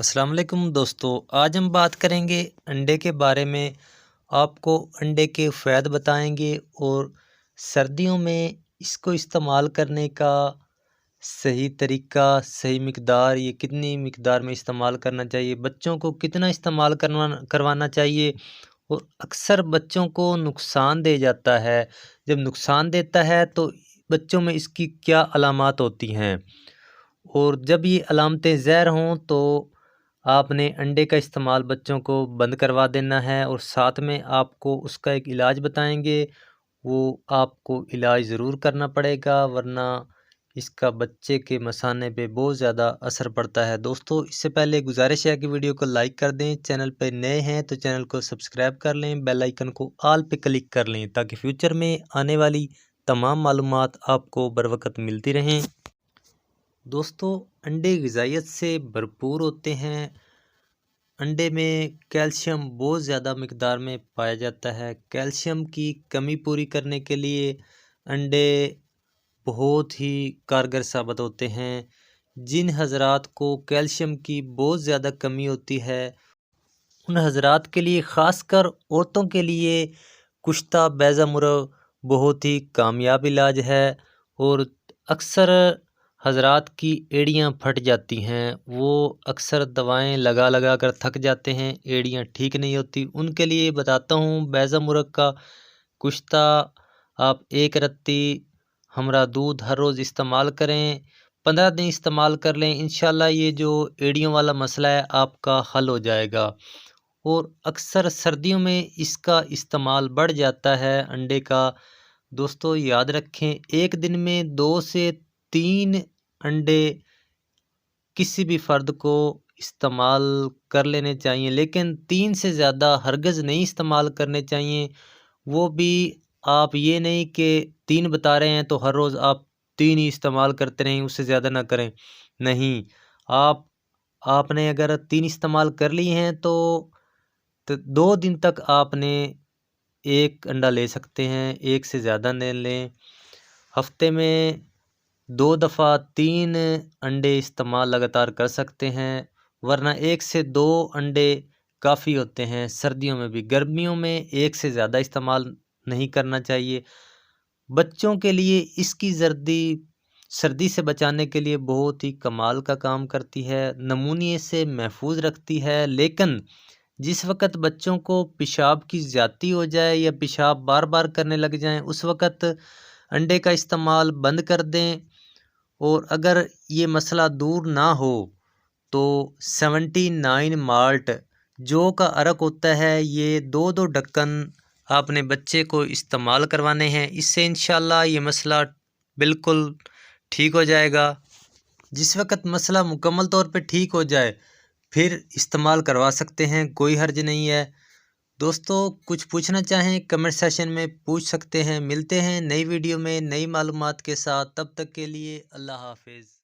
अस्सलाम वालेकुम दोस्तों, आज हम बात करेंगे अंडे के बारे में। आपको अंडे के फ़ायदे बताएंगे और सर्दियों में इसको इस्तेमाल करने का सही तरीका, सही मिकदार, ये कितनी मिकदार में इस्तेमाल करना चाहिए, बच्चों को कितना इस्तेमाल करवाना चाहिए और अक्सर बच्चों को नुकसान दे जाता है। जब नुकसान देता है तो बच्चों में इसकी क्या अलामात होती हैं, और जब ये अलामतें ज़ाहिर हों तो आपने अंडे का इस्तेमाल बच्चों को बंद करवा देना है। और साथ में आपको उसका एक इलाज बताएंगे, वो आपको इलाज ज़रूर करना पड़ेगा, वरना इसका बच्चे के मसाने पे बहुत ज़्यादा असर पड़ता है। दोस्तों, इससे पहले गुजारिश है कि वीडियो को लाइक कर दें, चैनल पर नए हैं तो चैनल को सब्सक्राइब कर लें, बेल आइकन को ऑल पे क्लिक कर लें ताकि फ्यूचर में आने वाली तमाम मालूमात आपको बर वक्त मिलती रहें। दोस्तों, अंडे ग़िज़ाइयत से भरपूर होते हैं। अंडे में कैल्शियम बहुत ज़्यादा मिकदार में पाया जाता है। कैल्शियम की कमी पूरी करने के लिए अंडे बहुत ही कारगर साबित होते हैं। जिन हज़रात को कैल्शियम की बहुत ज़्यादा कमी होती है, उन हज़रात के लिए, ख़ासकर औरतों के लिए, कुश्ता बैज़ा मुर्ग बहुत ही कामयाब इलाज है। और अक्सर हज़रात की एड़ियाँ फट जाती हैं, वो अक्सर दवाएं लगा लगा कर थक जाते हैं, एड़ियाँ ठीक नहीं होती। उनके लिए बताता हूँ बैज़ा मुर्ग का कुश्ता। आप एक रत्ती हमरा दूध हर रोज़ इस्तेमाल करें, 15 दिन इस्तेमाल कर लें, इंशाल्लाह ये जो एड़ियों वाला मसला है आपका हल हो जाएगा। और अक्सर सर्दियों में इसका इस्तेमाल बढ़ जाता है अंडे का। दोस्तों, याद रखें, एक दिन में 2 से 3 अंडे किसी भी फ़र्द को इस्तेमाल कर लेने चाहिए, लेकिन 3 से ज़्यादा हरगिज़ नहीं इस्तेमाल करने चाहिए। वो भी आप ये नहीं कि 3 बता रहे हैं तो हर रोज़ आप 3 ही इस्तेमाल करते रहें, उससे ज़्यादा ना करें। नहीं, आपने अगर 3 इस्तेमाल कर लिए हैं तो 2 दिन तक आपने 1 अंडा ले सकते हैं, 1 से ज़्यादा नहीं लें। हफ्ते में 2 दफ़ा 3 अंडे इस्तेमाल लगातार कर सकते हैं, वरना 1 से 2 अंडे काफ़ी होते हैं। सर्दियों में भी, गर्मियों में 1 से ज़्यादा इस्तेमाल नहीं करना चाहिए। बच्चों के लिए इसकी सर्दी से बचाने के लिए बहुत ही कमाल का काम करती है, नमूनिए से महफूज रखती है। लेकिन जिस वक़्त बच्चों को पेशाब की ज़्यादती हो जाए या पेशाब बार बार करने लग जाएं, उस वक़्त अंडे का इस्तेमाल बंद कर दें। और अगर ये मसला दूर ना हो तो 79 माल्ट जौ का अरक होता है, ये 2-2 ढक्कन आपने बच्चे को इस्तेमाल करवाने हैं। इससे इंशाल्लाह ये मसला बिल्कुल ठीक हो जाएगा। जिस वक़्त मसला मुकम्मल तौर पे ठीक हो जाए फिर इस्तेमाल करवा सकते हैं, कोई हर्ज नहीं है। दोस्तों, कुछ पूछना चाहें कमेंट सेशन में पूछ सकते हैं। मिलते हैं नई वीडियो में नई मालूमात के साथ, तब तक के लिए अल्लाह हाफिज़।